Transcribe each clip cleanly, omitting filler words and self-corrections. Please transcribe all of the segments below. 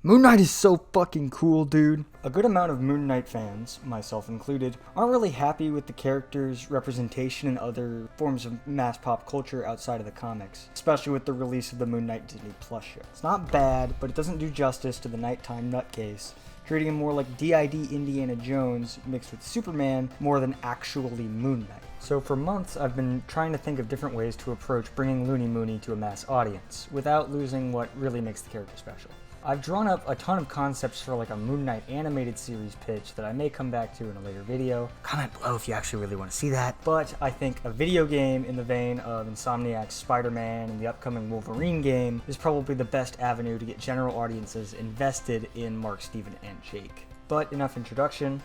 Moon Knight is so fucking cool, dude. A good amount of Moon Knight fans, myself included, aren't really happy with the character's representation in other forms of mass pop culture outside of the comics, especially with the release of the Moon Knight Disney Plus show. It's not bad, but it doesn't do justice to the nighttime nutcase, treating him more like DID Indiana Jones mixed with Superman more than actually Moon Knight. So for months, I've been trying to think of different ways to approach bringing Looney Mooney to a mass audience, without losing what really makes the character special. I've drawn up a ton of concepts for like a Moon Knight animated series pitch that I may come back to in a later video. Comment below if you actually really want to see that. But I think a video game in the vein of Insomniac's Spider-Man and the upcoming Wolverine game is probably the best avenue to get general audiences invested in Mark, Steven, and Jake. But enough introduction.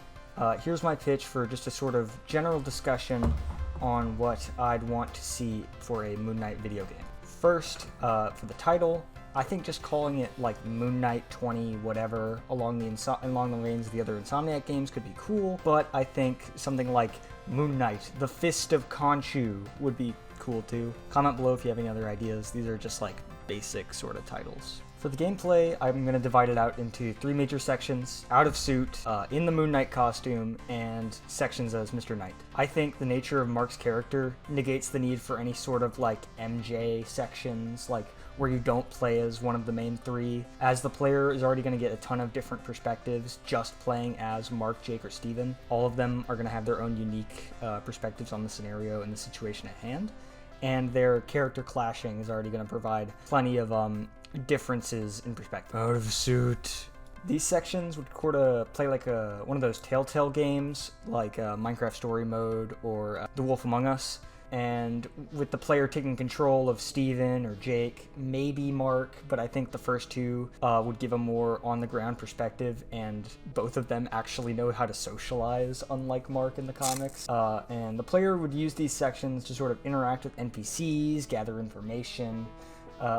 Here's my pitch for just a sort of general discussion on what I'd want to see for a Moon Knight video game. First, for the title, I think just calling it like Moon Knight 20 whatever along the veins of the other Insomniac games could be cool, but I think something like Moon Knight, the Fist of Khonshu would be cool too. Comment below if you have any other ideas. These are just like basic sort of titles. For the gameplay, I'm going to divide it out into 3 major sections: out of suit, in the Moon Knight costume, and sections as Mr. Knight. I think the nature of Mark's character negates the need for any sort of like MJ sections, like where you don't play as one of the main 3, as the player is already going to get a ton of different perspectives just playing as Mark, Jake, or Steven. All of them are going to have their own unique perspectives on the scenario and the situation at hand, and their character clashing is already going to provide plenty of differences in perspective. Out of suit. These sections would sort of play like one of those Telltale games, like Minecraft Story Mode or The Wolf Among Us, and with the player taking control of Steven or Jake, maybe Mark, but I think the first 2 would give a more on-the-ground perspective, and both of them actually know how to socialize, unlike Mark in the comics. And the player would use these sections to sort of interact with NPCs, gather information,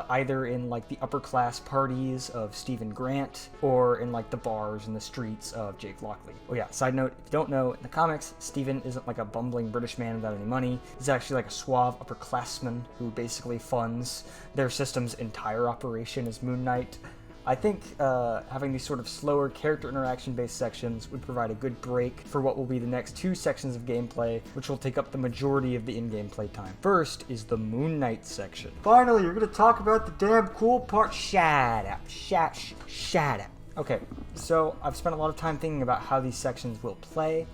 either in like the upper class parties of Stephen Grant or in like the bars and the streets of Jake Lockley. Oh yeah, side note, if you don't know, in the comics, Stephen isn't like a bumbling British man without any money. He's actually like a suave upperclassman who basically funds their system's entire operation as Moon Knight. I think having these sort of slower character interaction-based sections would provide a good break for what will be the next 2 sections of gameplay, which will take up the majority of the in-game playtime. First is the Moon Knight section. Finally, you're gonna talk about the damn cool part. Shut up. Shut up. Okay, so I've spent a lot of time thinking about how these sections will play.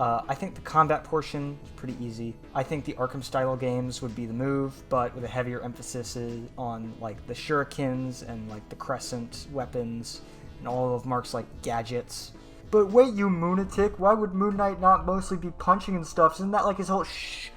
I think the combat portion is pretty easy. I think the Arkham-style games would be the move, but with a heavier emphasis on like the shurikens and like the crescent weapons and all of Mark's like gadgets. But wait, you moonatic, why would Moon Knight not mostly be punching and stuff? Isn't that like his whole shh?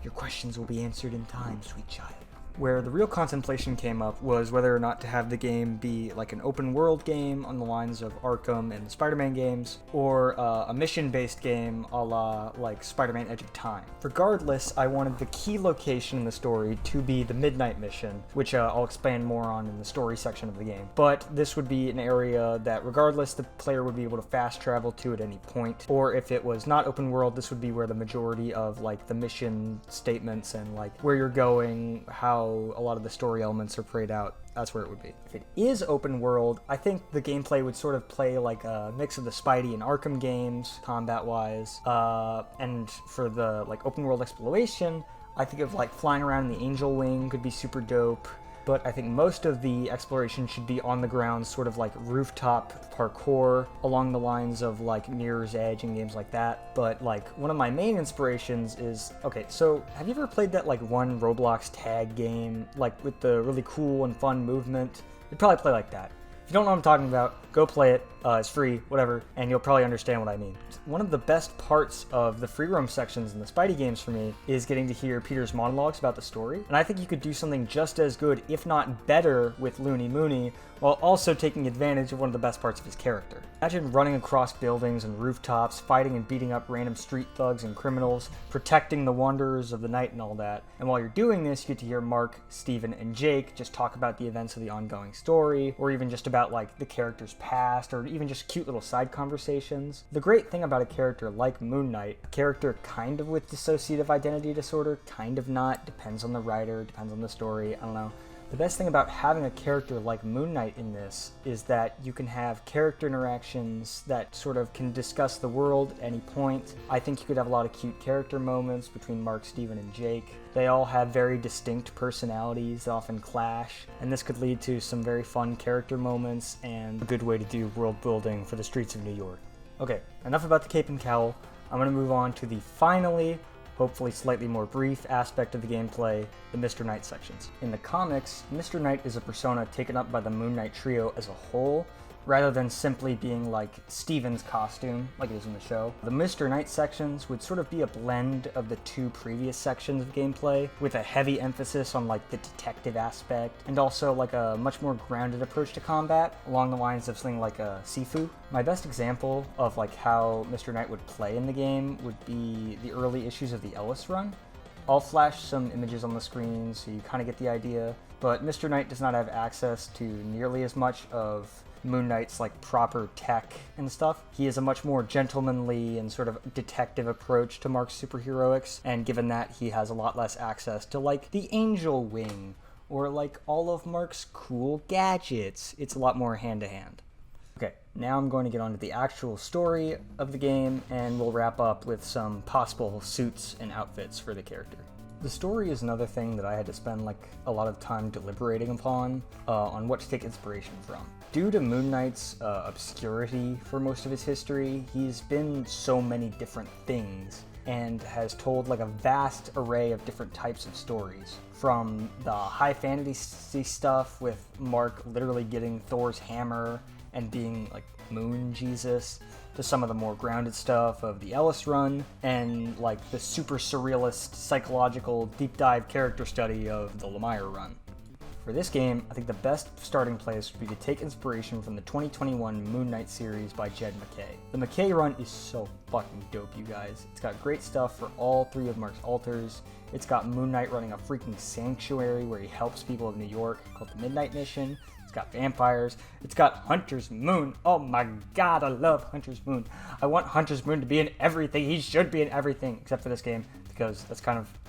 Your questions will be answered in time, sweet child. Where the real contemplation came up was whether or not to have the game be like an open world game on the lines of Arkham and the Spider-Man games, or a mission-based game a la like Spider-Man Edge of Time. Regardless, I wanted the key location in the story to be the Midnight Mission, which I'll expand more on in the story section of the game. But this would be an area that regardless, the player would be able to fast travel to at any point, or if it was not open world, this would be where the majority of like the mission statements and like where you're going, how a lot of the story elements are played out, that's where it would be. If it is open world, I think the gameplay would sort of play like a mix of the Spidey and Arkham games, combat-wise, and for the like open world exploration, I think of like flying around in the Angel Wing could be super dope. But I think most of the exploration should be on the ground, sort of like rooftop parkour along the lines of like Mirror's Edge and games like that. But like one of my main inspirations is, okay, so have you ever played that like one Roblox tag game, like with the really cool and fun movement? You'd probably play like that. If you don't know what I'm talking about, go play it. It's free, whatever, and you'll probably understand what I mean. One of the best parts of the free roam sections in the Spidey games for me is getting to hear Peter's monologues about the story, and I think you could do something just as good, if not better, with Looney Mooney, while also taking advantage of one of the best parts of his character. Imagine running across buildings and rooftops, fighting and beating up random street thugs and criminals, protecting the wanderers of the night and all that, and while you're doing this, you get to hear Mark, Steven, and Jake just talk about the events of the ongoing story, or even just about like the character's past, or even just cute little side conversations. The great thing about a character like Moon Knight, a character kind of with dissociative identity disorder, kind of not, depends on the writer, depends on the story, I don't know. The best thing about having a character like Moon Knight in this is that you can have character interactions that sort of can discuss the world at any point. I think you could have a lot of cute character moments between Mark, Steven, and Jake. They all have very distinct personalities that often clash, and this could lead to some very fun character moments and a good way to do world building for the streets of New York. Okay, enough about the cape and cowl. I'm going to move on to the finally, hopefully slightly more brief aspect of the gameplay, the Mr. Knight sections. In the comics, Mr. Knight is a persona taken up by the Moon Knight trio as a whole, rather than simply being like Steven's costume, like it is in the show. The Mr. Knight sections would sort of be a blend of the two previous sections of gameplay, with a heavy emphasis on like the detective aspect, and also like a much more grounded approach to combat, along the lines of something like a Sifu. My best example of like how Mr. Knight would play in the game would be the early issues of the Ellis run. I'll flash some images on the screen so you kind of get the idea, but Mr. Knight does not have access to nearly as much of Moon Knight's like proper tech and stuff. He has a much more gentlemanly and sort of detective approach to Mark's superheroics, and given that, he has a lot less access to like the Angel Wing or like all of Mark's cool gadgets. It's a lot more hand to hand. Okay, now I'm going to get on to the actual story of the game, and we'll wrap up with some possible suits and outfits for the character. The story is another thing that I had to spend like a lot of time deliberating upon on what to take inspiration from. Due to Moon Knight's obscurity for most of his history, he's been so many different things and has told like a vast array of different types of stories. From the high fantasy stuff with Mark literally getting Thor's hammer and being like Moon Jesus, to some of the more grounded stuff of the Ellis run, and like the super surrealist psychological deep dive character study of the Lemire run. For this game, I think the best starting place would be to take inspiration from the 2021 Moon Knight series by Jed MacKay. The MacKay run is so fucking dope, you guys. It's got great stuff for all three of Mark's alters. It's got Moon Knight running a freaking sanctuary where he helps people of New York called the Midnight Mission. It's got vampires. It's got Hunter's Moon. Oh my god, I love Hunter's Moon. I want Hunter's Moon to be in everything. He should be in everything except for this game, because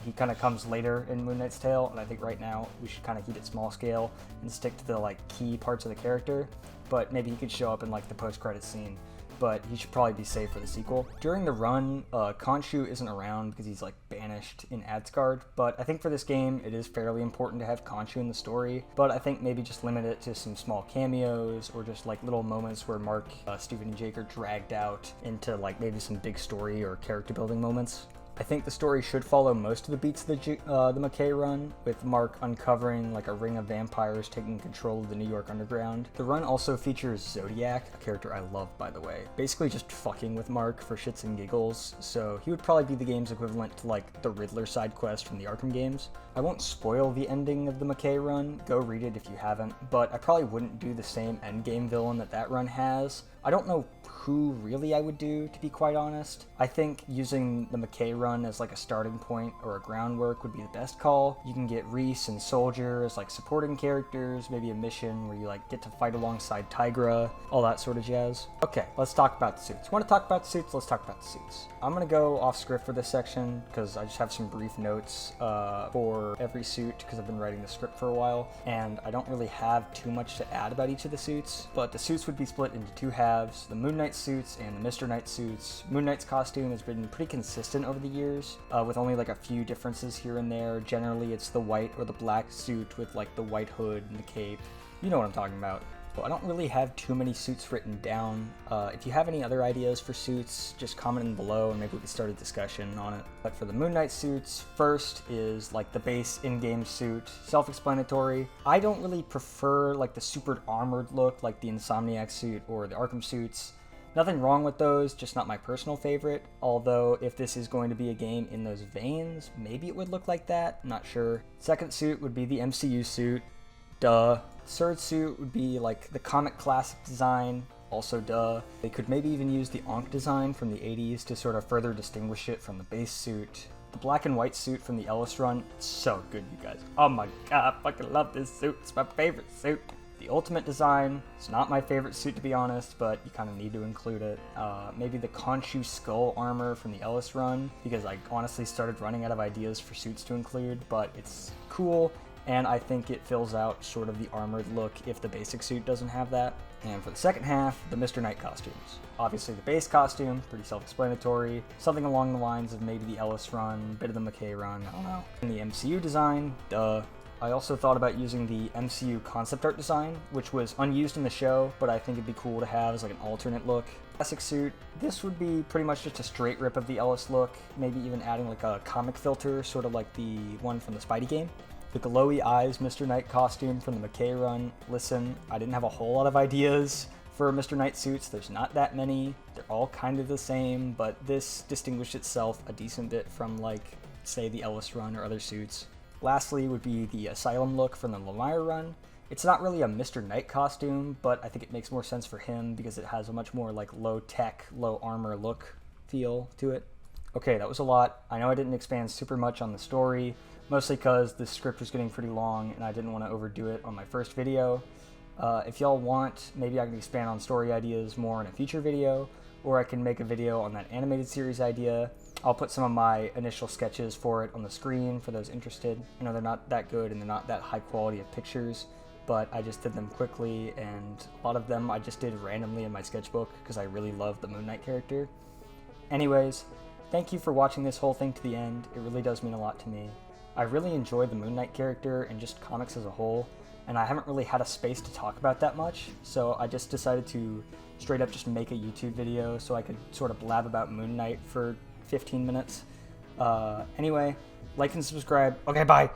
he kind of comes later in Moon Knight's tale, and I think right now we should kind of keep it small scale and stick to the like key parts of the character. But maybe he could show up in like the post-credits scene, but he should probably be safe for the sequel. During the run, Khonshu isn't around because he's like banished in Asgard, but I think for this game it is fairly important to have Khonshu in the story, but I think maybe just limit it to some small cameos or just like little moments where Mark, Steven, and Jake are dragged out into like maybe some big story or character building moments. I think the story should follow most of the beats of the MacKay run, with Mark uncovering like a ring of vampires taking control of the New York Underground. The run also features Zodiac, a character I love by the way, basically just fucking with Mark for shits and giggles, so he would probably be the game's equivalent to like the Riddler side quest from the Arkham games. I won't spoil the ending of the MacKay run, go read it if you haven't, but I probably wouldn't do the same endgame villain that run has. I don't know who really I would do, to be quite honest. I think using the MacKay run as like a starting point or a groundwork would be the best call. You can get Reese and Soldier as like supporting characters, maybe a mission where you like get to fight alongside Tigra, all that sort of jazz. Okay, let's talk about the suits. Want to talk about the suits? Let's talk about the suits. I'm gonna go off script for this section because I just have some brief notes for every suit because I've been writing the script for a while, and I don't really have too much to add about each of the suits, but the suits would be split into two halves, the Moon Knight suits and the Mr. Knight suits. Moon Knight's costume has been pretty consistent over the years, with only like a few differences here and there. Generally it's the white or the black suit with like the white hood and the cape. You know what I'm talking about. I don't really have too many suits written down. If you have any other ideas for suits, just comment in below and maybe we can start a discussion on it. But for the Moon Knight suits, first is like the base in-game suit, self-explanatory. I don't really prefer like the super armored look like the Insomniac suit or the Arkham suits. Nothing wrong with those, just not my personal favorite. Although if this is going to be a game in those veins, maybe it would look like that, not sure. Second suit would be the MCU suit, duh. Third suit would be like the comic classic design, also duh. They could maybe even use the Ankh design from the 80s to sort of further distinguish it from the base suit. The black and white suit from the Ellis run, it's so good, you guys. Oh my god, I fucking love this suit, it's my favorite suit. The Ultimate design, it's not my favorite suit to be honest, but you kind of need to include it. Maybe the Khonshu skull armor from the Ellis run, because I honestly started running out of ideas for suits to include, but it's cool and I think it fills out sort of the armored look if the basic suit doesn't have that. And for the second half, the Mr. Knight costumes. Obviously the base costume, pretty self-explanatory, something along the lines of maybe the Ellis run, bit of the McKay run, I don't know. And the MCU design, duh. I also thought about using the MCU concept art design, which was unused in the show, but I think it'd be cool to have as like an alternate look. Classic suit, this would be pretty much just a straight rip of the Ellis look, maybe even adding like a comic filter, sort of like the one from the Spidey game. The glowy eyes Mr. Knight costume from the McKay run, listen, I didn't have a whole lot of ideas for Mr. Knight suits, there's not that many, they're all kind of the same, but this distinguished itself a decent bit from like, say, the Ellis run or other suits. Lastly would be the Asylum look from the Lemire run. It's not really a Mr. Knight costume, but I think it makes more sense for him because it has a much more like low-tech, low-armor look feel to it. Okay, that was a lot. I know I didn't expand super much on the story, mostly because the script was getting pretty long and I didn't want to overdo it on my first video. If y'all want, maybe I can expand on story ideas more in a future video, or I can make a video on that animated series idea. I'll put some of my initial sketches for it on the screen for those interested. I know they're not that good and they're not that high quality of pictures, but I just did them quickly, and a lot of them I just did randomly in my sketchbook because I really love the Moon Knight character. Anyways, thank you for watching this whole thing to the end. It really does mean a lot to me. I really enjoy the Moon Knight character and just comics as a whole, and I haven't really had a space to talk about that much, so I just decided to straight up just make a YouTube video so I could sort of blab about Moon Knight for 15 minutes. Anyway, like and subscribe. Okay, bye!